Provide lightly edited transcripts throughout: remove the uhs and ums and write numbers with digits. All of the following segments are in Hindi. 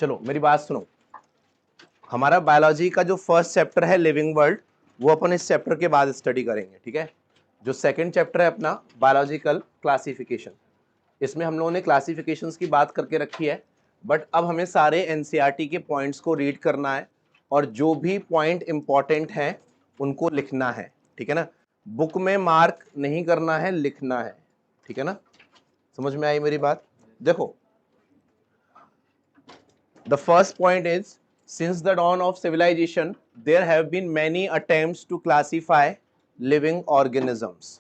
चलो मेरी बात सुनो, हमारा बायोलॉजी का जो फर्स्ट चैप्टर है लिविंग वर्ल्ड, वो अपन इस चैप्टर के बाद स्टडी करेंगे, ठीक है। जो सेकंड चैप्टर है अपना बायोलॉजिकल क्लासिफिकेशन, इसमें हम लोगों ने क्लासिफिकेशंस की बात करके रखी है, बट अब हमें सारे एनसीईआरटी के पॉइंट्स को रीड करना है और जो भी पॉइंट इंपॉर्टेंट हैं उनको लिखना है, ठीक है ना। बुक में मार्क नहीं करना है, लिखना है, ठीक है ना। समझ में आई मेरी बात? देखो, the first point is, since the dawn of civilization there have been many attempts to classify living organisms.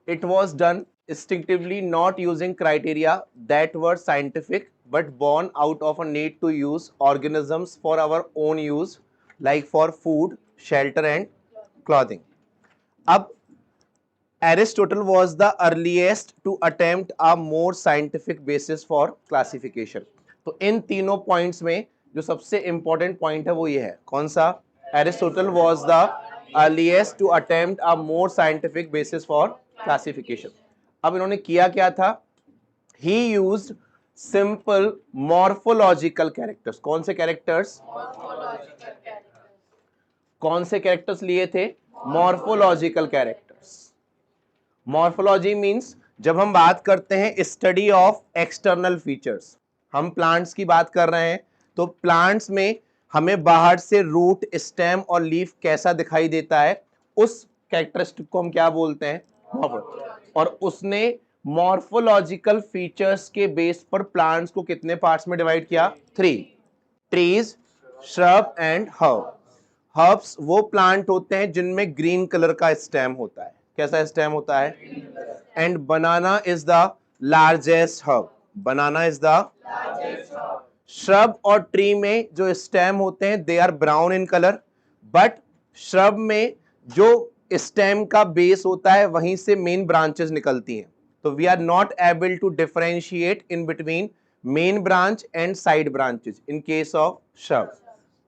It was done instinctively, not using criteria that were scientific but born out of a need to use organisms for our own use, like for food, shelter and clothing. अब Aristotle was the earliest to attempt a more scientific basis for classification. तो इन तीनों पॉइंट्स में जो सबसे इंपॉर्टेंट पॉइंट है वो ये है, कौन सा? Aristotle was the earliest to attempt a more scientific basis for classification. अब इन्होंने किया क्या था? He used simple morphological characters. कौन से कैरेक्टर्स? कौन से कैरेक्टर्स लिए थे? Morphological characters. मॉर्फोलॉजी मींस जब हम बात करते हैं स्टडी ऑफ एक्सटर्नल फीचर्स, हम प्लांट्स की बात कर रहे हैं तो प्लांट्स में हमें बाहर से रूट, स्टेम और लीफ कैसा दिखाई देता है, उस कैरेक्टरिस्टिक को हम क्या बोलते हैं? मॉर्फोलॉजी। और उसने मॉर्फोलॉजिकल फीचर्स के बेस पर प्लांट्स को कितने पार्ट्स में डिवाइड किया? 3, trees, shrub and herb. Herbs वो प्लांट होते हैं जिनमें ग्रीन कलर का स्टेम होता है। कैसा स्टेम होता है? And banana is the largest herb. Banana is the shrub और ट्री में जो स्टेम होते हैं they are brown in colour, but shrub में जो स्टेम का बेस होता है वहीं से मेन ब्रांचेस निकलती हैं, तो we are not able to differentiate in between main branch and side branches in case of shrub.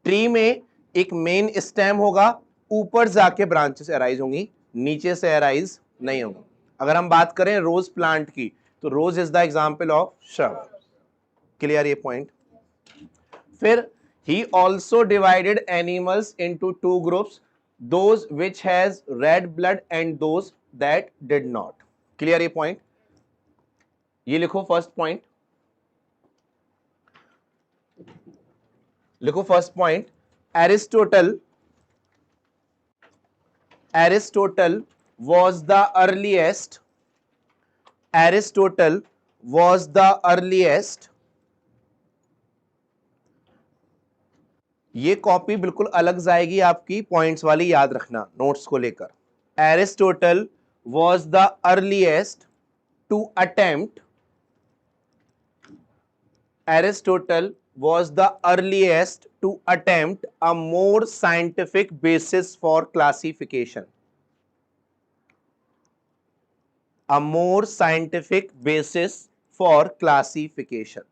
Tree में एक मेन स्टेम होगा, ऊपर जाके ब्रांचेस अराइज होंगी, नीचे से अराइज नहीं होंगी। अगर हम बात करें रोज प्लांट की तो rose is the example of shrub. Clear ये पॉइंट? फिर he also divided animals into 2 groups, those which has red blood and those that did not. Clear ये पॉइंट? ये लिखो फर्स्ट पॉइंट, लिखो first point. Aristotle was the earliest. Aristotle was the earliest. ये कॉपी बिल्कुल अलग जाएगी आपकी पॉइंट्स वाली, याद रखना नोट्स को लेकर। Aristotle was the earliest to attempt. Aristotle was the earliest to attempt a more scientific basis for classification. A more scientific basis for classification.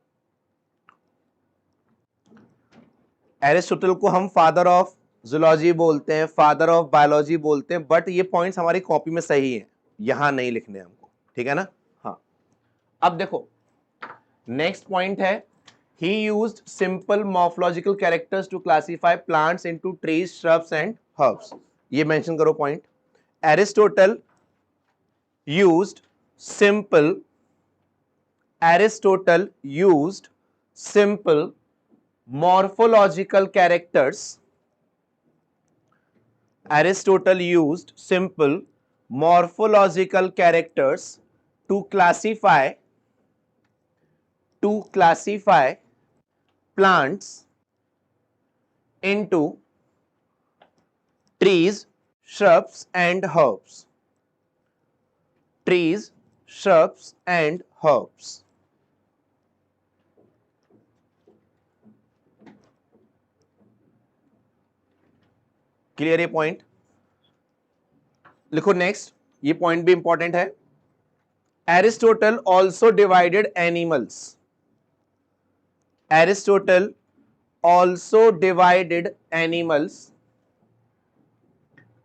Aristotle को हम फादर ऑफ जूलॉजी बोलते हैं, फादर ऑफ बायोलॉजी बोलते हैं, बट ये पॉइंट्स हमारी कॉपी में सही हैं, यहां नहीं लिखने हमको, ठीक है ना। हाँ, अब देखो नेक्स्ट पॉइंट है, he used simple morphological characters to classify plants into trees, shrubs and herbs. ये मेंशन करो point. Aristotle used simple morphological characters. Aristotle used simple morphological characters to classify plants into trees, shrubs and herbs. Trees, shrubs and herbs. Clear ये पॉइंट? लिखो नेक्स्ट, ये पॉइंट भी इंपॉर्टेंट है। Aristotle also divided animals. Aristotle also divided animals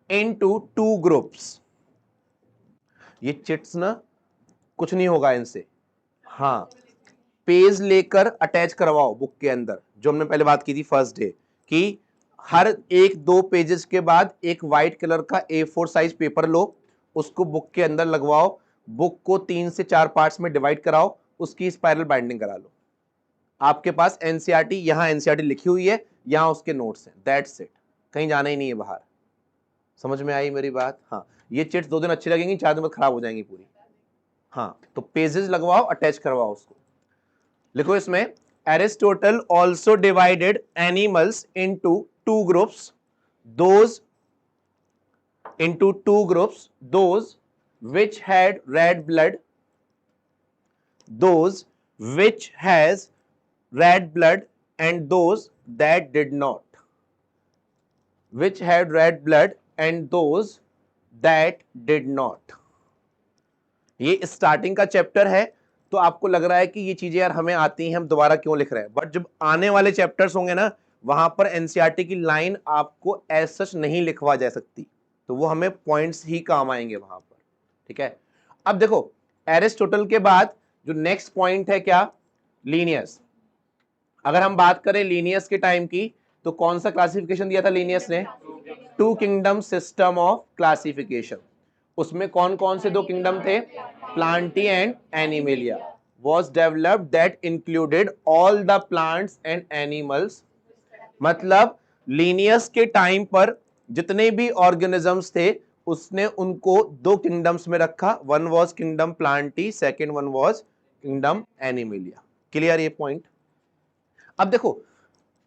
into 2 groups. ये चिट्स ना कुछ नहीं होगा इनसे, हाँ पेज लेकर अटैच करवाओ बुक के अंदर, जो हमने पहले बात की थी फर्स्ट डे, कि हर एक 2 पेजेस के बाद एक व्हाइट कलर का A4 साइज पेपर लो, उसको बुक के अंदर लगवाओ, बुक को 3 से 4 पार्ट्स में डिवाइड कराओ, उसकी स्पाइरल बाइंडिंग करा लो। आपके पास एनसीईआरटी, यहां एनसीईआरटी लिखी हुई है, यहां उसके नोट्स हैं, दैट्स इट, कहीं जाना ही नहीं है बाहर। समझ में आई मेरी बात? हाँ, ये चिट्स 2 दिन अच्छी लगेंगी, 4 दिन बाद खराब हो जाएंगी पूरी। हाँ, तो पेजेस लगवाओ, अटैच करवाओ उसको। लिखो इसमें, Aristotle also divided animals into 2 groups, those those which had red blood, those which has red blood, and those that did not, which had red blood and those that did not। ये स्टार्टिंग का चैप्टर है, तो आपको लग रहा है कि ये चीजें यार हमें आती हैं, हम दोबारा क्यों लिख रहे हैं, बट जब आने वाले चैप्टर्स होंगे ना, वहां पर एनसीईआरटी की लाइन आपको एज सच नहीं लिखवा जा सकती, तो वो हमें पॉइंट्स ही काम आएंगे वहां पर। ठीक है, अब देखो एरिस्टोटल के बाद जो नेक्स्ट पॉइंट है क्या, लीनियस। अगर हम बात करें लीनियस के टाइम की, तो कौन सा क्लासिफिकेशन दिया था लीनियस ने? 2 किंगडम सिस्टम ऑफ क्लासिफिकेशन। उसमें कौन कौन से 2 किंगडम थे? Plantae and animalia was developed that included all the plants and animals। मतलब लीनियस के टाइम पर जितने भी ऑर्गेनिजम्स थे, उसने उनको 2 किंगडम्स में रखा, one was kingdom Plantae, second one was kingdom animalia. Clear ये पॉइंट? अब देखो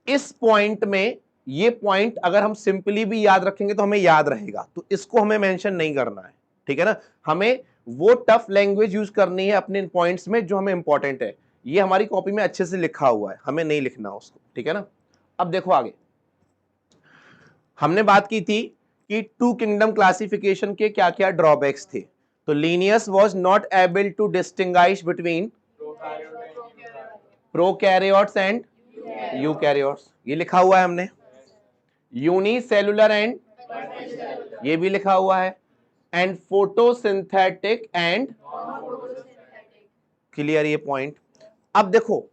इस पॉइंट में, ये पॉइंट अगर हम सिंपली भी याद रखेंगे तो हमें याद रहेगा, तो इसको हमें मेंशन नहीं करना है। ठीक है ना, हमें वो टफ लैंग्वेज यूज करनी है अपने पॉइंट्स में जो हमें इंपॉर्टेंट है। ये हमारी कॉपी में अच्छे से लिखा हुआ है, हमें नहीं लिखना उसको। ठीक है ना, अब देखो आगे हमने बात की थी कि 2 किंगडम क्लासिफिकेशन के क्या क्या ड्रॉबैक्स थे। तो Linnaeus was not able to distinguish between prokaryotes and eukaryotes, ये लिखा हुआ है हमने। यूनिसेलुलर एंड, ये भी लिखा हुआ है, एंड फोटोसिंथेटिक एंड, क्लियर ये पॉइंट? अब देखो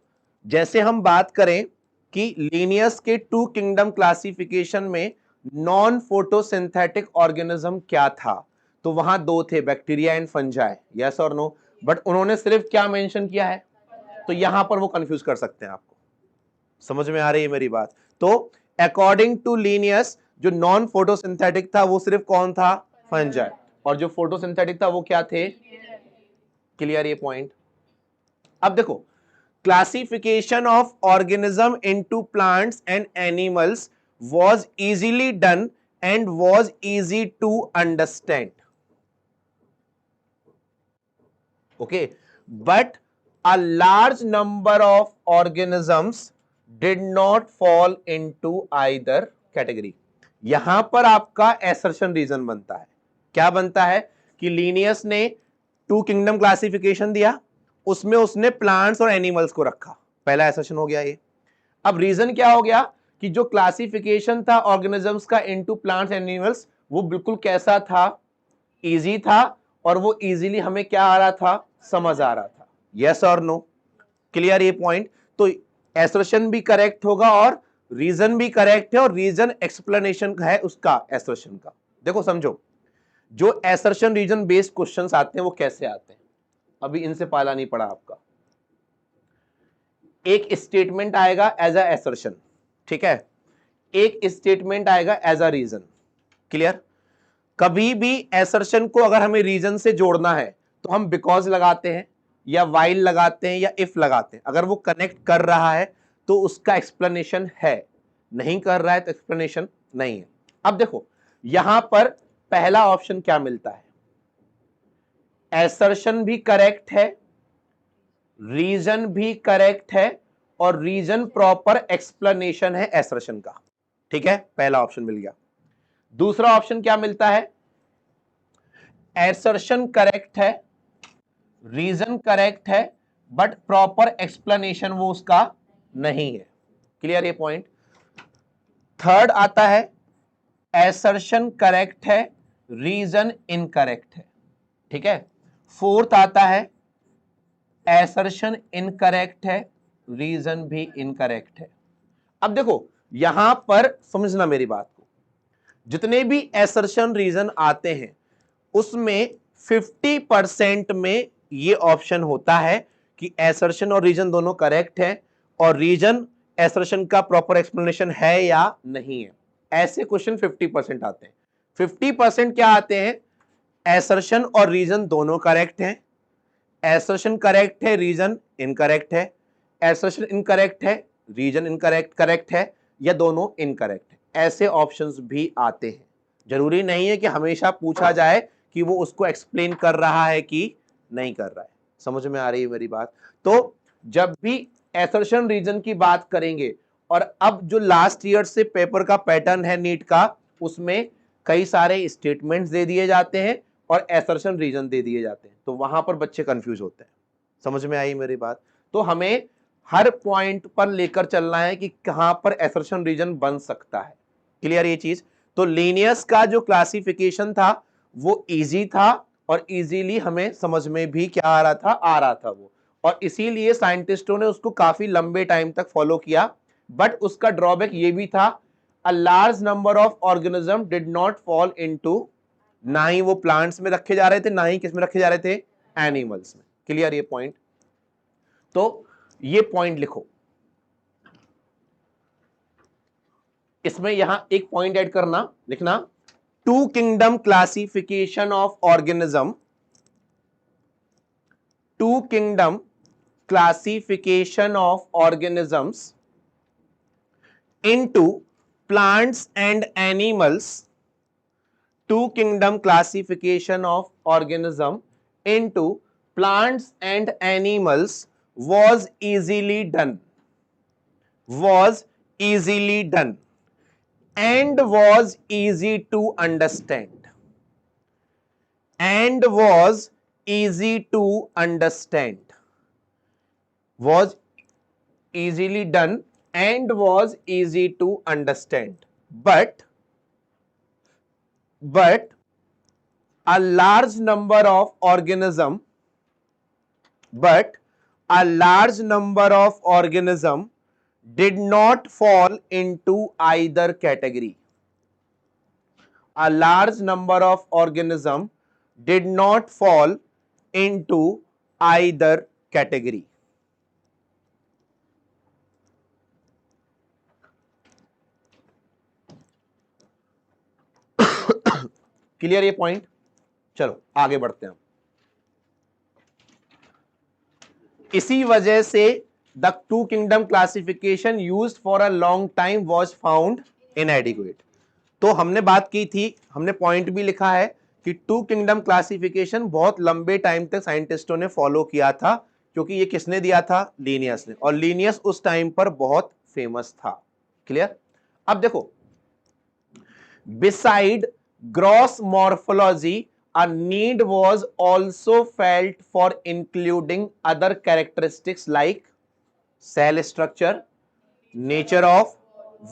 जैसे हम बात करें कि लीनियस के 2 किंगडम क्लासिफिकेशन में नॉन फोटोसिंथेटिक ऑर्गेनिज्म क्या था, तो वहां 2 थे, बैक्टीरिया एंड फंजाई, यस और नो। बट उन्होंने सिर्फ क्या मेंशन किया है, तो यहां पर वो कंफ्यूज कर सकते हैं आपको। समझ में आ रही है मेरी बात? तो अकॉर्डिंग टू लीनियस जो नॉन फोटोसिंथेटिक था वो सिर्फ कौन था? फंजाई। और जो फोटोसिंथेटिक था वो क्या थे? क्लियर ये पॉइंट? अब देखो classification of organism into plants and animals was easily done and was easy to understand, okay, but a large number of organisms did not fall into either category। यहां पर आपका assertion रीजन बनता है, क्या बनता है कि लीनियस ने 2 किंगडम क्लासिफिकेशन दिया, उसमें उसने प्लांट्स और एनिमल्स को रखा, पहला assertion हो गया ये। अब रीजन क्या हो गया कि जो क्लासिफिकेशन था ऑर्गेनिजम्स का इनटू प्लांट्स एनिमल्स, वो बिल्कुल कैसा था? इजी था, और वो इजीली हमें क्या आ रहा था? समझ आ रहा था, यस और नो। क्लियर ये पॉइंट? तो एसर्शन भी करेक्ट होगा और रीजन भी करेक्ट है, और रीजन एक्सप्लेनेशन है उसका एसर्शन का। देखो समझो, जो एसर्शन रीजन बेस्ड क्वेश्चंस आते हैं वो कैसे आते हैं, अभी इनसे पाला नहीं पड़ा आपका। एक स्टेटमेंट आएगा एज अ एसर्शन, ठीक है, एक स्टेटमेंट आएगा एज अ रीजन। क्लियर? कभी भी एसर्शन को अगर हमें रीजन से जोड़ना है तो हम बिकॉज लगाते हैं या वाइल लगाते हैं या इफ लगाते हैं। अगर वो कनेक्ट कर रहा है तो उसका एक्सप्लेनेशन है, नहीं कर रहा है तो एक्सप्लेनेशन नहीं है। अब देखो यहां पर पहला ऑप्शन क्या मिलता है, एसर्शन भी करेक्ट है, रीजन भी करेक्ट है, और रीजन प्रॉपर एक्सप्लेनेशन है एसर्शन का। ठीक है, पहला ऑप्शन मिल गया। दूसरा ऑप्शन क्या मिलता है, एसर्शन करेक्ट है, रीजन करेक्ट है, बट प्रॉपर एक्सप्लेनेशन वो उसका नहीं है। क्लियर ये पॉइंट? थर्ड आता है एसर्शन करेक्ट है, रीजन इनकरेक्ट है। ठीक है, फोर्थ आता है एसर्शन इनकरेक्ट है, रीजन भी इनकरेक्ट है। अब देखो यहां पर समझना मेरी बात को, जितने भी एसर्शन रीजन आते हैं उसमें 50% में ये ऑप्शन होता है कि एसर्शन और रीजन दोनों करेक्ट है और रीजन एसर्शन का प्रॉपर एक्सप्लेनेशन है या नहीं है। ऐसे क्वेश्चन 50% आते हैं। 50% क्या आते हैं, एसर्शन और रीजन दोनों करेक्ट हैं, एसर्शन करेक्ट है रीजन इनकरेक्ट है, एसर्शन इनकरेक्ट है रीजन इनकरेक्ट करेक्ट है, या दोनों इनकरेक्ट है। ऐसे ऑप्शंस भी आते हैं। जरूरी नहीं है कि हमेशा पूछा जाए कि वो उसको एक्सप्लेन कर रहा है कि नहीं कर रहा है। समझ में आ रही है मेरी बात? तो जब भी एसर्शन रीजन की बात करेंगे, और अब जो लास्ट ईयर से पेपर का पैटर्न है नीट का, उसमें कई सारे स्टेटमेंट्स दे दिए जाते हैं और एसर्शन रीजन दे दिए जाते हैं, तो वहां पर बच्चे कंफ्यूज होते हैं। समझ में आई मेरी बात? तो हमें हर पॉइंट पर लेकर चलना है कि कहां पर एसर्शन रीजन बन सकता है। क्लियर ये चीज? तो लीनियस का जो क्लासिफिकेशन था वो इजी था और इजीली हमें समझ में भी क्या आ रहा था वो, और इसीलिए साइंटिस्टों ने उसको काफी लंबे टाइम तक फॉलो किया। बट उसका ड्रॉबैक ये भी था, a large number of organism did not fall into, ना ही वो प्लांट्स में रखे जा रहे थे, ना ही किस में रखे जा रहे थे, एनिमल्स में। क्लियर ये पॉइंट? तो ये पॉइंट लिखो, इसमें यहां एक पॉइंट ऐड करना, लिखना two kingdom classification of organism, two kingdom classification of organisms into plants and animals, two kingdom classification of organism into plants and animals was easily done, was easily done and was easy to understand, and was easy to understand, was easily done and was easy to understand, but a large number of organism, but a large number of organism did not fall into either category, a large number of organism did not fall into either category. Clear ये पॉइंट? चलो आगे बढ़ते हैं। इसी वजह से the two kingdom classification used for a long time was found इनएडिक्वेट। तो हमने बात की थी, हमने पॉइंट भी लिखा है कि टू किंगडम क्लासिफिकेशन बहुत लंबे टाइम तक साइंटिस्टों ने फॉलो किया था, क्योंकि ये किसने दिया था, लीनियस ने, और लीनियस उस टाइम पर बहुत फेमस था। क्लियर? अब देखो, beside gross morphology, a need was also felt for including other characteristics like cell structure, nature of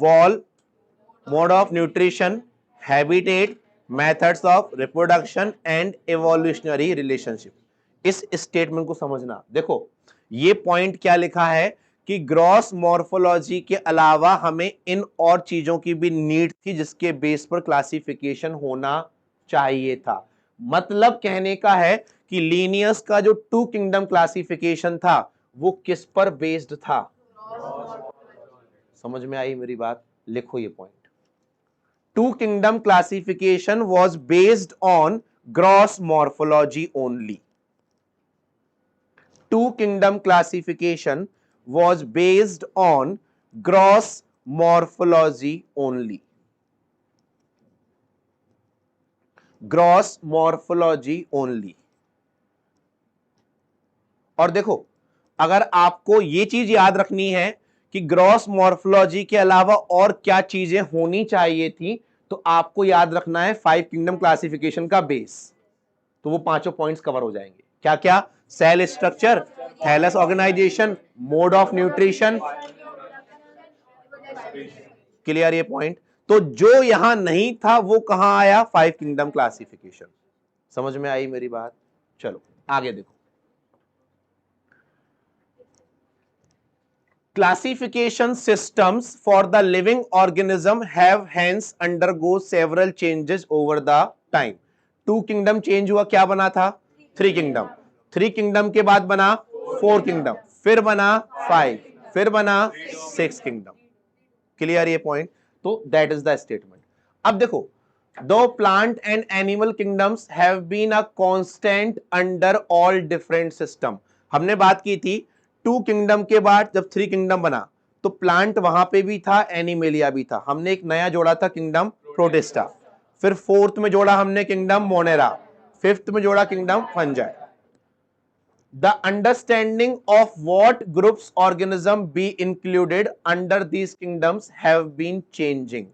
wall, mode of nutrition, habitat, methods of reproduction and evolutionary relationship. इस स्टेटमेंट को समझना। देखो ये पॉइंट क्या लिखा है कि ग्रॉस मॉर्फोलॉजी के अलावा हमें इन और चीजों की भी नीड थी जिसके बेस पर क्लासिफिकेशन होना चाहिए था। मतलब कहने का है कि लीनियस का जो टू किंगडम क्लासिफिकेशन था वो किस पर बेस्ड था? समझ में आई मेरी बात? लिखो ये point, two kingdom classification was based on gross morphology only, two kingdom classification was based on gross morphology only, gross morphology only। और देखो अगर आपको ये चीज याद रखनी है कि ग्रॉस मॉर्फोलॉजी के अलावा और क्या चीजें होनी चाहिए थी, तो आपको याद रखना है फाइव किंगडम क्लासिफिकेशन का बेस। तो वो पांचों पॉइंट्स कवर हो जाएंगे। क्या क्या? Cell structure, thallus organisation, mode of nutrition. Clear ये पॉइंट? तो जो यहां नहीं था वो कहां आया? Five kingdom classification. समझ में आई मेरी बात? चलो आगे देखो, Classification systems for the living organism have hence undergo several changes over the time. 2 kingdom change हुआ, क्या बना था? 3 kingdom. 3 kingdom के बाद बना 4 kingdom, फिर बना 5, फिर बना 6 kingdom. क्लियर ये पॉइंट? तो दैट इज द स्टेटमेंट. अब देखो, दो plant and animal kingdoms have been a constant under all different system. हमने बात की थी 2 किंगडम के बाद जब 3 किंगडम बना तो प्लांट वहां पे भी था, एनिमेलिया भी था. हमने एक नया जोड़ा था किंगडम प्रोटिस्टा, फिर 4th में जोड़ा हमने किंगडम मोनेरा, 5th में जोड़ा kingdom fungi. The understanding of what groups organism be included under these kingdoms have been changing.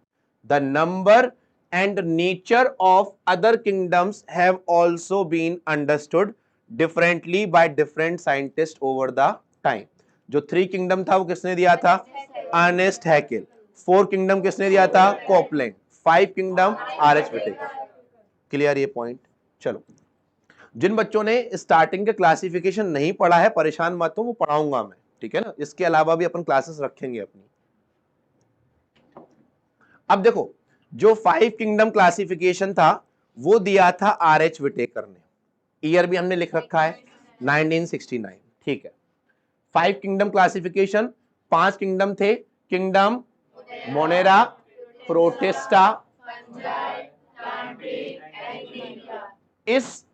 The number and nature of other kingdoms have also been understood differently by different scientists over the time. जो 3 किंगडम था वो किसने दिया था? Ernest Hückel. 4 किंगडम किसने दिया था? Copeland. 5 kingdom R H. Whittaker. Clear ये पॉइंट? चलो, जिन बच्चों ने स्टार्टिंग के क्लासिफिकेशन नहीं पढ़ा है परेशान मत हो, वो पढ़ाऊंगा मैं, ठीक है ना. इसके अलावा भी अपन क्लासेस रखेंगे अपनी. अब देखो, जो 5 किंगडम क्लासिफिकेशन था वो दिया था आर.एच. व्हिटेकर ने. ईयर भी हमने लिख रखा है 1969, ठीक है. 5 किंगडम क्लासिफिकेशन, 5 किंगडम थे. Kingdom Monera, protista. इस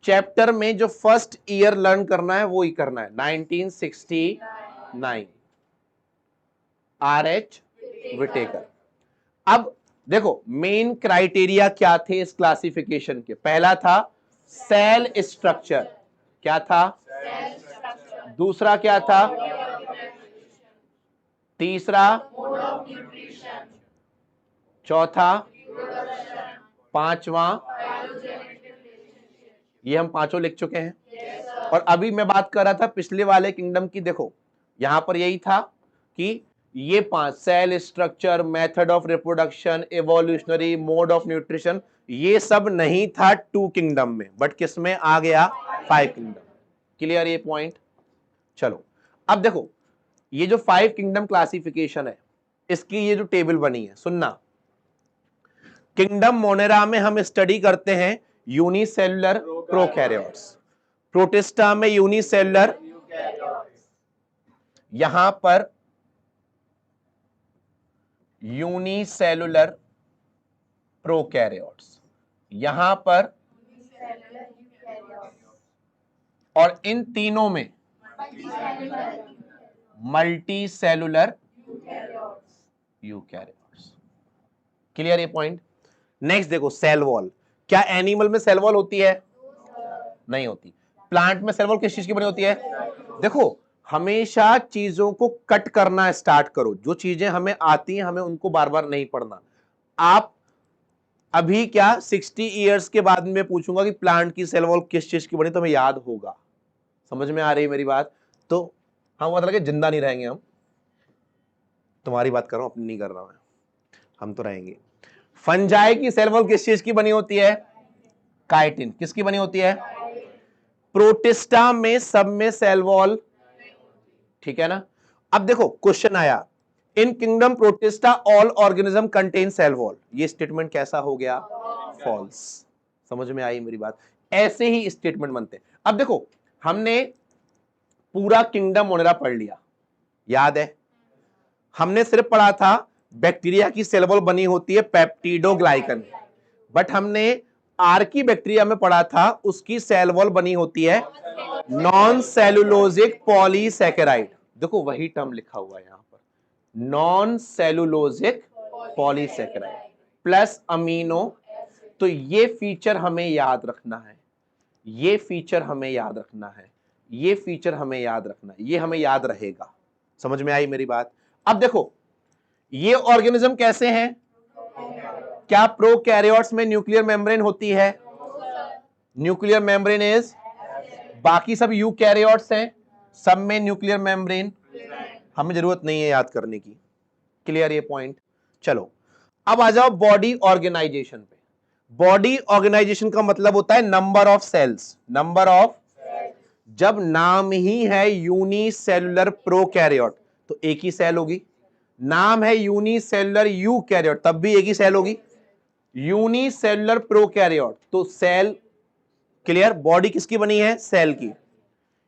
चैप्टर में जो फर्स्ट ईयर लर्न करना है वो ही करना है, 1969, आर.एच. व्हिटेकर. अब देखो, मेन क्राइटेरिया क्या थे इस क्लासिफिकेशन के? पहला था सेल स्ट्रक्चर. क्या था? दूसरा क्या था? तीसरा, चौथा, पांचवा. ये हम पांचों लिख चुके हैं. और अभी मैं बात कर रहा था पिछले वाले किंगडम की. देखो यहां पर यही था कि ये 5, cell structure, method of reproduction, evolutionary, mode of nutrition, ये सब नहीं था 2 किंगडम में, बट किस में आ गया? 5 किंगडम. क्लियर ये पॉइंट? चलो, अब देखो, ये जो 5 किंगडम क्लासिफिकेशन है इसकी ये जो टेबल बनी है, सुनना. किंगडम मोनेरा में हम स्टडी करते हैं यूनिसेलुलर प्रोकैरियोट्स, प्रोटिस्टा में यूनिसेलुलर, यहां पर यूनिसेलुलर प्रोकैरियोट्स, यहां पर, और इन तीनों में मल्टी सेलुलर यूकैरियोट्स. क्लियर ये पॉइंट? नेक्स्ट देखो, सेल वॉल. क्या एनिमल में सेल वॉल होती है? नहीं होती. प्लांट में सेल वॉल किस चीज की बनी होती है? देखो, हमेशा चीजों को कट करना स्टार्ट करो. जो चीजें हमें आती हैं हमें उनको बार बार नहीं पढ़ना. आप अभी क्या 60 इयर्स के बाद में पूछूंगा कि प्लांट की सेल वॉल किस चीज की बनी, तो हमें याद होगा. समझ में आ रही है मेरी बात? तो हम मतलब कि जिंदा नहीं रहेंगे हम. तुम्हारी बात कर रहा हूं, अपनी नहीं कर रहा मैं. हम तो रहेंगे. फंजाई की सेल वॉल किस चीज की बनी होती है? काइटिन. किसकी बनी होती है? प्रोटिस्टा में सब में सेल वॉल, ठीक है ना. अब देखो क्वेश्चन आया, in kingdom Protista all organism contain cell wall. ये स्टेटमेंट कैसा हो गया? फॉल्स. समझ में आई मेरी बात? ऐसे ही स्टेटमेंट बनते. अब देखो, हमने पूरा किंगडम मोनेरा पढ़ लिया, याद है? हमने सिर्फ पढ़ा था बैक्टीरिया की सेल वॉल बनी होती है पेप्टिडोग्लाइकन, बट हमने आर्की बैक्टीरिया में पढ़ा था उसकी सेल वॉल बनी होती है नॉन सेलुलोजिक पॉलीसैकेराइड. देखो वही टर्म लिखा हुआ है यहां पर, non cellulosic polysaccharide plus amino. तो ये फीचर हमें याद रखना है, ये फीचर हमें याद रखना है, ये फीचर हमें याद रखना है, ये हमें याद रहेगा. समझ में आई मेरी बात? अब देखो, ये ऑर्गेनिज्म कैसे हैं? क्या प्रोकैरियोट्स में न्यूक्लियर मेम्ब्रेन होती है? न्यूक्लियर मेम्ब्रेन इज, बाकी सब यूकैरियोट्स हैं, सब में न्यूक्लियर मेम्ब्रेन. हमें जरूरत नहीं है याद करने की. क्लियर ये पॉइंट? चलो, अब आ जाओ बॉडी ऑर्गेनाइजेशन पे. बॉडी ऑर्गेनाइजेशन का मतलब होता है number of cells. Number of, जब नाम ही है यूनिसेलुलर प्रोकैरियोट तो एक ही सेल होगी। नाम है यूनिसेलुलर यूकैरियोट, तब भी एक ही सेल होगी। यूनिसेलुलर प्रोकैरियोट, तो सेल, क्लियर, बॉडी किसकी बनी है? सेल की।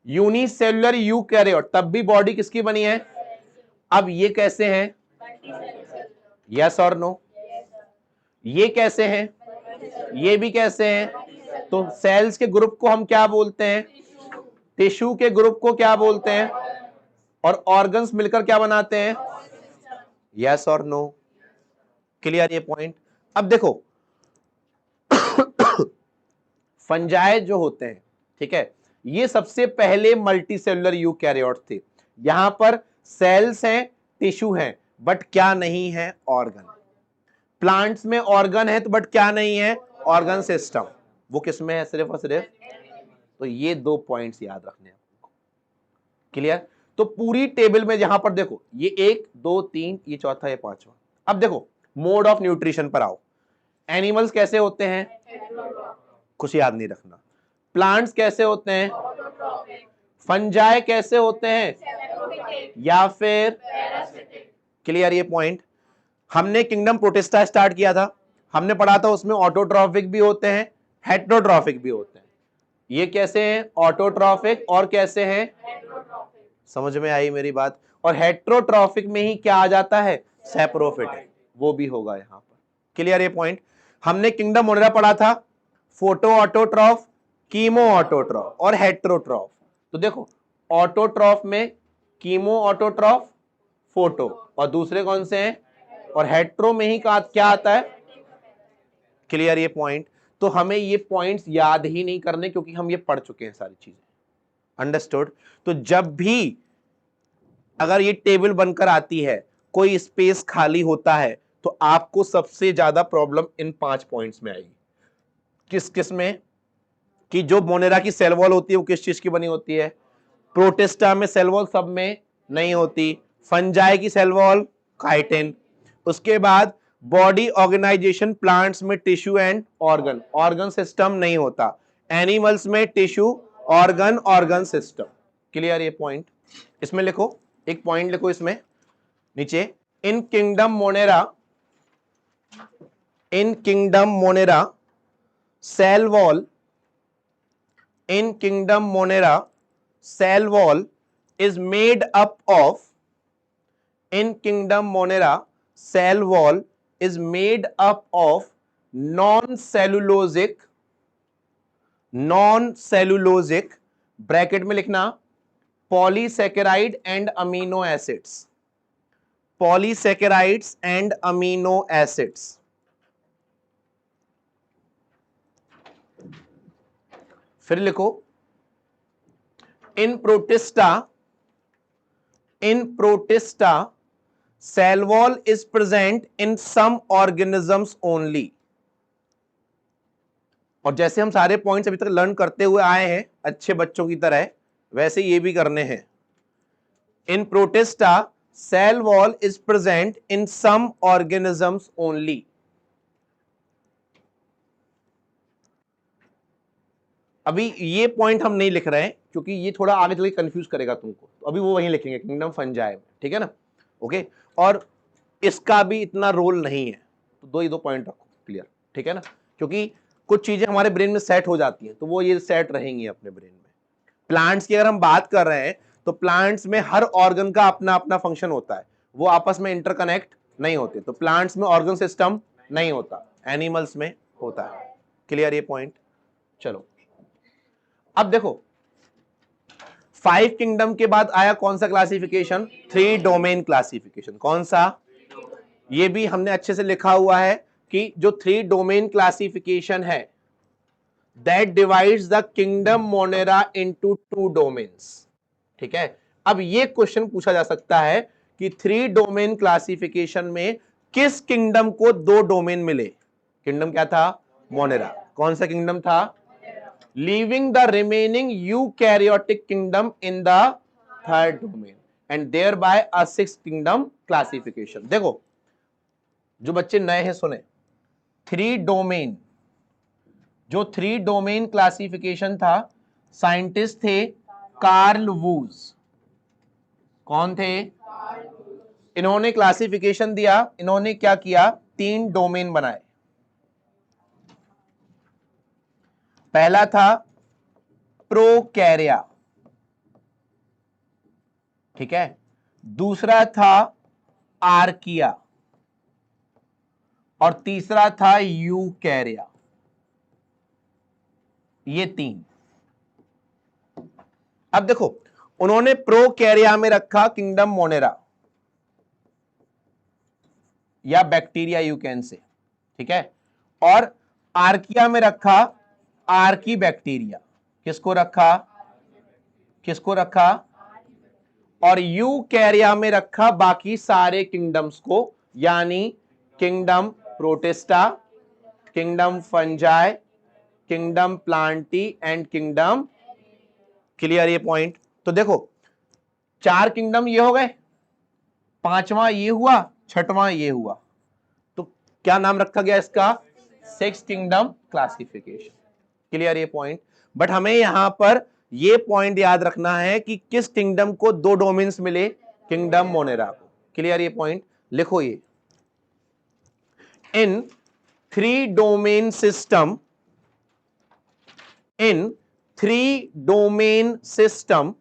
यूनिसेलुलर यूकैरियोट, तब भी बॉडी किसकी बनी है? अब ये कैसे हैं? यस और नो? ये कैसे हैं? ये भी कैसे हैं? तो सेल्स के ग्रुप को हम क्या बोलते हैं? टिश्यू के ग्रुप को क्या बोलते हैं? और ऑर्गन्स मिलकर क्या बनाते हैं? यस और नो? क्लियर ये पॉइंट? अब देखो फंजाई जो होते हैं, ठीक है, ये सबसे पहले मल्टीसेलुलर यूकैरियोट थे। यहां पर सेल्स हैं, टिश्यू हैं, बट क्या नहीं है? ऑर्गन। प्लांट्स में ऑर्गन है तो बट क्या नहीं है? Organ system. वो किसमें है? सिर्फ और सिर्फ। तो ये 2 पॉइंट्स याद रखने हैं आपको। क्लियर? तो पूरी टेबल में जहां पर देखो ये 1 2 3, ये चौथा, ये पांचवा। अब देखो मोड ऑफ न्यूट्रिशन पर आओ। एनिमल्स कैसे होते हैं? कुछ याद नहीं रखना। प्लांट्स कैसे होते हैं? फंजाई कैसे होते हैं? या फिर, क्लियर ये पॉइंट? हमने किंगडम प्रोटिस्टा स्टार्ट किया था, हमने पढ़ा था उसमें ऑटोट्रॉफिक भी होते हैं, हेट्रोट्रॉफिक भी होते हैं। ये कैसे हैं? ऑटोट्रॉफिक। और कैसे हैं? समझ में आई मेरी बात? और हेट्रोट्रॉफिक में ही क्या आ जाता है? सैप्रोफिटिक, वो भी होगा यहां पर। क्लियर ये पॉइंट? हमने किंगडम मोनेरा पढ़ा था, फोटो ऑटोट्रॉफ, कीमो ऑटोट्रॉफ और हेट्रोट्रॉफ। तो देखो ऑटोट्रॉफ में कीमो ऑटोट्रॉफ, फोटो, और दूसरे कौन से हैं? और हेट्रो में ही क्या आता है? क्लियर ये पॉइंट? तो हमें ये पॉइंट्स याद ही नहीं करने, क्योंकि हम ये पढ़ चुके हैं सारी चीजें। अंडरस्टूड? तो जब भी अगर ये टेबल बनकर आती है, कोई स्पेस खाली होता है, तो आपको सबसे ज्यादा प्रॉब्लम इन 5 पॉइंट्स में आएगी। किस किस में? कि जो मोनेरा की सेल वॉल होती है वो किस चीज की बनी होती है? प्रोटिस्टा में सेल वॉल सब में नहीं होती। फंजाई की सेल वॉल काइटिन। उसके बाद बॉडी ऑर्गेनाइजेशन, प्लांट्स में tissue and organ, organ system नहीं होता। एनिमल्स में tissue, organ, organ system. Clear ये पॉइंट? इसमें लिखो, एक पॉइंट लिखो इसमें नीचे। In kingdom Monera, in kingdom Monera cell wall, in kingdom monera cell wall is made up of, in kingdom monera cell wall is made up of non-cellulosic, non-cellulosic, bracket में लिखना, polysaccharide and amino acids, polysaccharides and amino acids. फिर लिखो, in Protista, in Protista cell wall is present in some organisms only. और जैसे हम सारे पॉइंट्स अभी तक लर्न करते हुए आए हैं अच्छे बच्चों की तरह, वैसे ये भी करने हैं। In Protista cell wall is present in some organisms only. अभी ये पॉइंट हम नहीं लिख रहे हैं क्योंकि ये थोड़ा आगे चल के कंफ्यूज करेगा तुमको, तो अभी वो वहीं लिखेंगे किंगडम फंजाई में, ठीक है ना? ओके, और इसका भी इतना रोल नहीं है, तो ये दो पॉइंट रखो क्लियर, ठीक है ना? क्योंकि कुछ चीजें हमारे ब्रेन में सेट हो जाती हैं, तो वो ये सेट रहेंगी अपने ब्रेन में। प्लांट्स की अगर हम बात कर रहे हैं तो प्लांट्स में हर ऑर्गन का अपना अपना फंक्शन होता है, वो आपस में इंटरकनेक्ट नहीं होते। तो प्लांट्स में ऑर्गन सिस्टम नहीं होता, एनिमल्स में होता है। क्लियर ये पॉइंट? चलो अब देखो, 5 किंगडम के बाद आया कौन सा क्लासिफिकेशन? 3 domain classification. कौन सा? ये भी हमने अच्छे से लिखा हुआ है कि जो 3 डोमेन क्लासिफिकेशन है, that divides the kingdom Monera into 2 domains. ठीक है, अब ये क्वेश्चन पूछा जा सकता है कि 3 डोमेन क्लासिफिकेशन में किस किंगडम को 2 डोमेन मिले? किंगडम क्या था? मोनेरा। कौन सा किंगडम था? leaving the remaining eukaryotic kingdom in the 3rd domain and thereby a 6th kingdom classification। देखो जो बच्चे नए हैं सुने, 3 डोमेन, जो 3 डोमेन क्लासिफिकेशन था, साइंटिस्ट थे कार्ल वूज। कौन थे? इन्होंने क्लासिफिकेशन दिया, इन्होंने क्या किया, 3 डोमेन बनाए। पहला था प्रोकैरिया, ठीक है, दूसरा था आर्किया और तीसरा था यूकैरिया। ये 3। अब देखो, उन्होंने प्रोकैरिया में रखा किंगडम मोनेरा या बैक्टीरिया यू कैन से, ठीक है, और आर्किया में रखा आर्की बैक्टीरिया। किसको रखा, किसको रखा, और यूकैरिया में रखा बाकी सारे किंगडम्स को, यानी kingdom protista, kingdom fungi, kingdom Plantae and kingdom. Clear ये पॉइंट? तो देखो 4 किंगडम ये हो गए, 5वां ये हुआ, 6वां ये हुआ, तो क्या नाम रखा गया इसका, 6 किंगडम क्लासिफिकेशन। क्लियर ये पॉइंट? बट हमें यहां पर ये पॉइंट याद रखना है कि किस किंगडम को 2 डोमेन्स मिले, किंगडम मोनेरा को। क्लियर ये पॉइंट? लिखो ये, इन 3 domain system, in 3 domain system,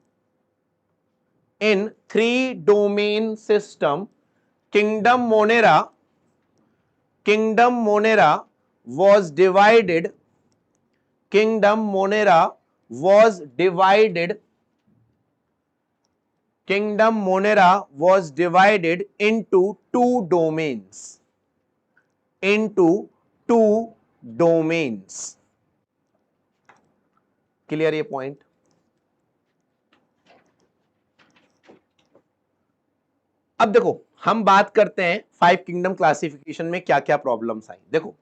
in 3 domain system, kingdom monera was divided, kingdom monera was divided, kingdom monera was divided into 2 domains, into 2 domains. Clear ये point? अब देखो हम बात करते हैं 5 किंगडम क्लासिफिकेशन में क्या क्या प्रॉब्लम्स आई। देखो,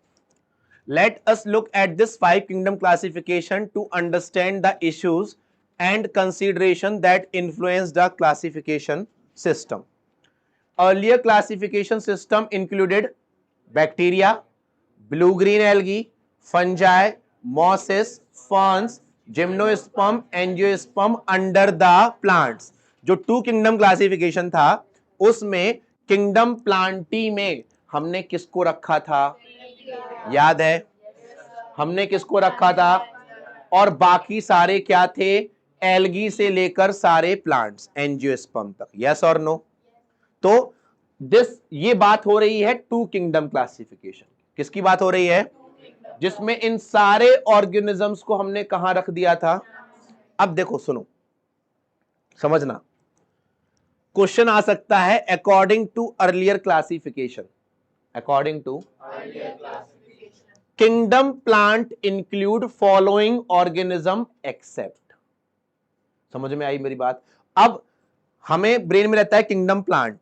let us look at this 5 kingdom classification to understand the issues and consideration that influence the classification system. Earlier classification system included bacteria, blue green algae, fungi, mosses, ferns, gymnosperm, angiosperm under the plants. जो 2 किंगडम क्लासिफिकेशन था उसमें किंगडम प्लांटी में हमने किसको रखा था, याद है, हमने किसको रखा था, और बाकी सारे क्या थे, एल्गी से लेकर सारे प्लांट्स एंजियोस्पर्म तक। यस और नो? तो ये बात हो रही है 2 किंगडम क्लासिफिकेशन। किसकी बात हो रही है, जिसमें इन सारे ऑर्गेनिजम्स को हमने कहां रख दिया था। अब देखो सुनो, समझना, क्वेश्चन आ सकता है according to earlier classification, according to kingdom plant include following organism except. समझ में आई मेरी बात? अब हमें ब्रेन में रहता है किंगडम प्लांट,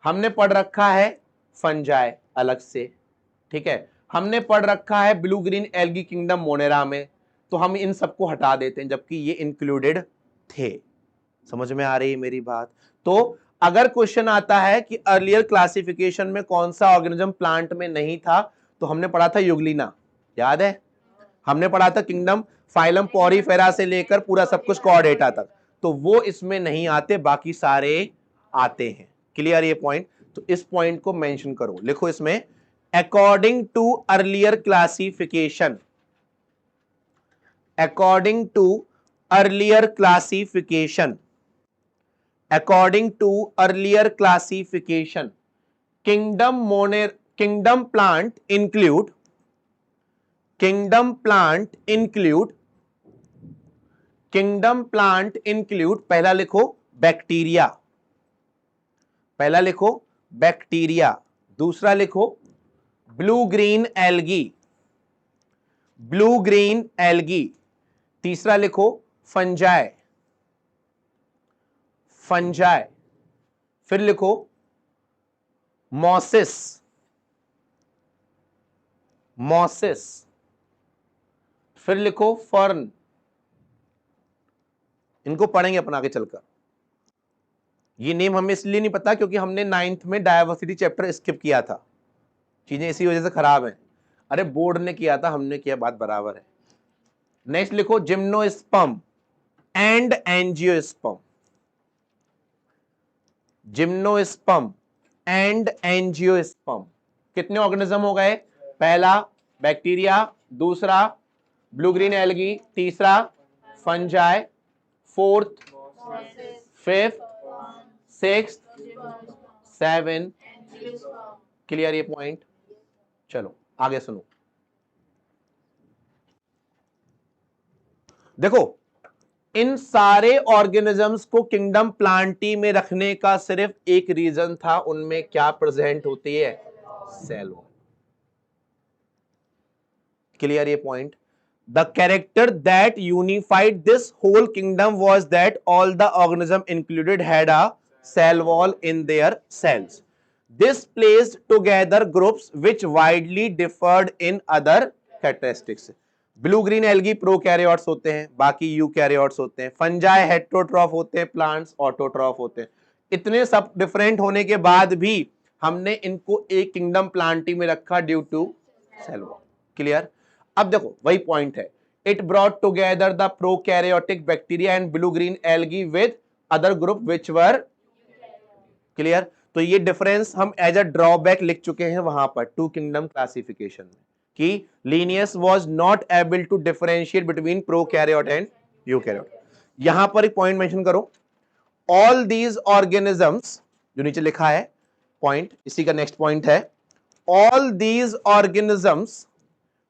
हमने पढ़ रखा है फंजाई अलग से, ठीक है, हमने पढ़ रखा है blue green algae kingdom Monera में, तो हम इन सबको हटा देते हैं जबकि ये इंक्लूडेड थे। समझ में आ रही है मेरी बात? तो अगर क्वेश्चन आता है कि अर्लियर क्लासिफिकेशन में कौन सा ऑर्गेनिज्म प्लांट में नहीं था, तो हमने पढ़ा था यूग्लिना, याद है, हमने पढ़ा था किंगडम फाइलम पॉरीफेरा से लेकर पूरा सब कुछ कॉर्डेटा तक, तो वो इसमें नहीं आते, बाकी सारे आते हैं। क्लियर ये पॉइंट? तो इस पॉइंट को मेंशन करो, लिखो इसमें, according to earlier classification, according to earlier classification, according to earlier classification, kingdom plant include पहला लिखो बैक्टीरिया, पहला लिखो बैक्टीरिया, दूसरा लिखो blue green algae, blue green algae, तीसरा लिखो फंजाई, फंजाई, फिर लिखो मॉसिस, मॉसिस, फिर लिखो फर्न। इनको पढ़ेंगे अपन आगे चलकर। ये नेम हमें इसलिए नहीं पता क्योंकि हमने 9th में डायवर्सिटी चैप्टर स्किप किया था, चीजें इसी वजह से खराब हैं। अरे बोर्ड ने किया था, हमने किया, बात बराबर है। नेक्स्ट लिखो gymnosperm and angiosperm, gymnosperm and angiosperm. कितने ऑर्गेनिज्म हो गए? पहला बैक्टीरिया, दूसरा ब्लू ग्रीन एल्गी, तीसरा fungi, fourth, fifth, sixth, seven. Clear ये पॉइंट? चलो आगे सुनो। देखो इन सारे ऑर्गेनिजम्स को किंगडम प्लांटी में रखने का सिर्फ एक रीजन था, उनमें क्या प्रेजेंट होती है? Cell wall. क्लियर ये point? The character that unified this whole kingdom was that all the organism included had a cell wall in their cells. This placed together groups which widely differed in other characteristics. Blue green algae prokaryotes होते हैं, बाकी यूकैरियोट्स होते हैं, फंजाई हेटेरोट्रॉफ होते हैं, प्लांट्स ऑटोट्रॉफ होते हैं. इतने सब डिफरेंट होने के बाद भी हमने इनको एक किंगडम प्लांटी में रखा due to cell wall. Clear? अब देखो वही पॉइंट है. It brought together the prokaryotic bacteria and blue green algae with other group which were. Clear? तो ये डिफरेंस हम एज अ ड्रॉबैक लिख चुके हैं वहां पर टू किंगडम क्लासिफिकेशन में कि Linnaeus was not able to differentiate between prokaryote and eukaryote. यहां पर एक पॉइंट मेंशन करो. ऑल दीज ऑर्गेनिजम्स, जो नीचे लिखा है पॉइंट, इसी का नेक्स्ट पॉइंट है. All these organisms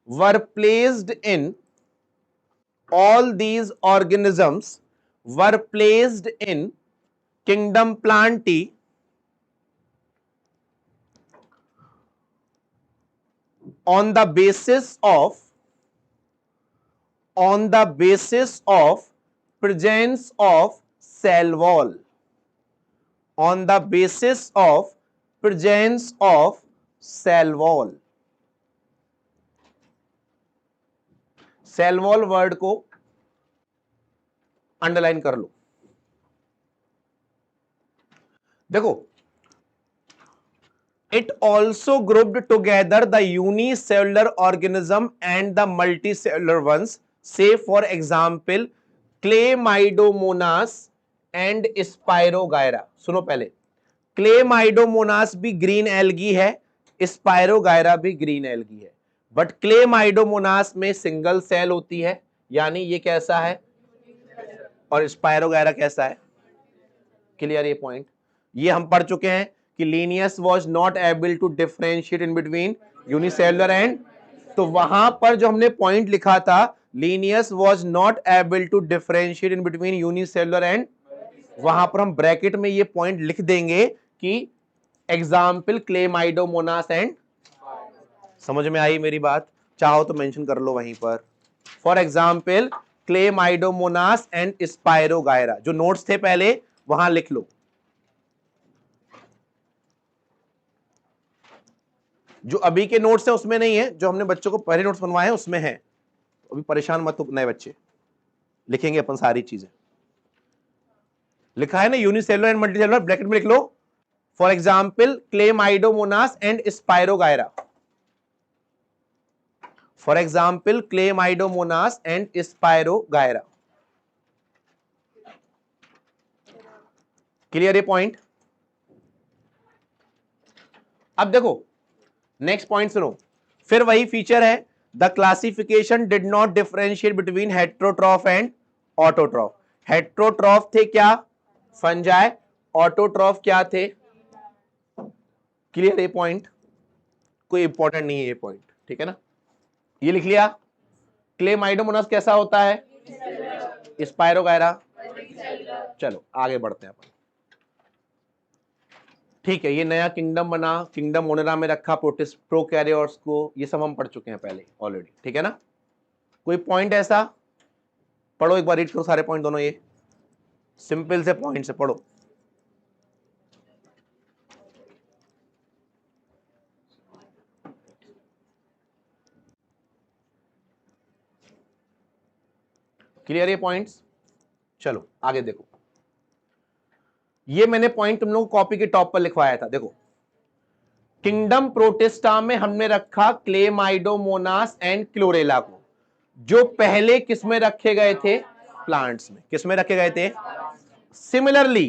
were placed in, all these organisms were placed in kingdom Plantae on the basis of presence of cell wall, on the basis of presence of cell wall. cell wall word को अंडरलाइन कर लो. देखो it also grouped together the unicellular organism and the multicellular ones, say for example Chlamydomonas and Spirogyra. सुनो पहले, Chlamydomonas भी ग्रीन एल्गी है, Spirogyra भी ग्रीन एल्गी है, बट Chlamydomonas में सिंगल सेल होती है, यानी ये कैसा है, और Spirogyra कैसा है. क्लियर ये पॉइंट? ये हम पढ़ चुके हैं कि Linnaeus was not able to differentiate in between unicellular and, तो वहां पर जो हमने पॉइंट लिखा था Linnaeus was not able to differentiate in between unicellular and, वहां पर हम ब्रैकेट में ये पॉइंट लिख देंगे कि एग्जाम्पल Chlamydomonas and. समझ में आई मेरी बात? चाहो तो मेंशन कर लो वहीं पर. For example Chlamydomonas and Spirogyra, जो नोट्स थे पहले वहां लिख लो. जो अभी के नोट्स है उसमें नहीं है, जो हमने बच्चों को पहले नोट्स बनवाए हैं उसमें है. अभी परेशान मत हो नए बच्चे, लिखेंगे अपन सारी चीजें. लिखा है ना यूनिसेलुलर एंड मल्टीसेलुलर, ब्रैकेट में लिख लो. For example Chlamydomonas and Spirogyra. For example Chlamydomonas and Spirogyra. Clear ये पॉइंट? अब देखो नेक्स्ट पॉइंट सुनो. फिर वही फीचर है, the classification did not differentiate between heterotroph and autotroph. Heterotroph थे क्या? फंजाई. ऑटोट्रॉफ क्या थे? क्लियर ये पॉइंट? कोई इंपॉर्टेंट नहीं है ये पॉइंट, ठीक है ना? ये लिख लिया. Chlamydomonas कैसा होता है? Spirogyra. चलो आगे बढ़ते हैं अपन. ठीक है, ये नया किंगडम बना, किंगडम मोनेरा में रखा प्रोकैरियोट्स को, ये सब हम पढ़ चुके हैं पहले ऑलरेडी, ठीक है ना? कोई पॉइंट ऐसा? पढ़ो एक बार, रीड करो सारे पॉइंट दोनों, ये सिंपल से पॉइंट से पढ़ो. क्लियर ये पॉइंट्स? चलो आगे देखो. ये मैंने पॉइंट तुम लोग कॉपी के टॉप पर लिखवाया था. देखो किंगडम प्रोटिस्टा में हमने रखा Chlamydomonas एंड क्लोरेला को, जो पहले किस में रखे गए थे? प्लांट्स में. किस में रखे गए थे? सिमिलरली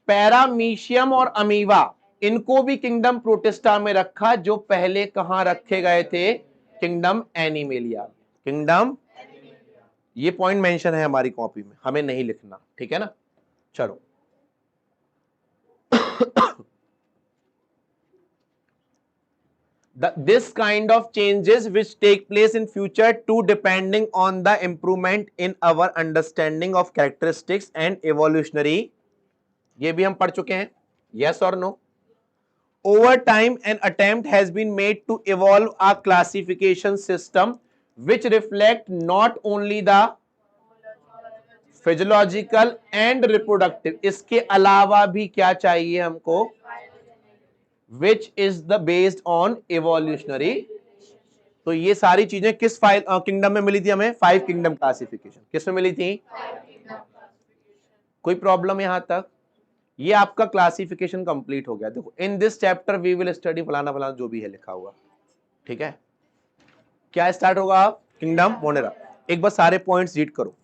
पैरामीशियम और अमीबा इनको भी किंगडम प्रोटिस्टा में रखा, जो पहले कहां रखे गए थे, किंगडम एनिमेलिया। किंगडम, ये पॉइंट मेंशन है हमारी कॉपी में, हमें नहीं लिखना, ठीक है ना। चलो this kind of changes which take place in future too depending on the improvement in our understanding of characteristics and evolutionary, ये भी हम पढ़ चुके हैं, yes or no। over time an attempt has been made to evolve a classification system which reflect not only the physiological and reproductive, इसके अलावा भी क्या चाहिए हमको, which is the based on evolutionary। तो ये सारी चीजें किस किंगडम में मिली थी हमें, 5 किंगडम क्लासिफिकेशन, किस में मिली थी, कोई प्रॉब्लम यहां तक, ये आपका क्लासिफिकेशन कंप्लीट हो गया। देखो in this chapter we will study फलाना फलाना जो भी है लिखा हुआ, ठीक है। क्या स्टार्ट होगा, किंगडम मोनेरा। एक बार सारे पॉइंट्स रीड करो।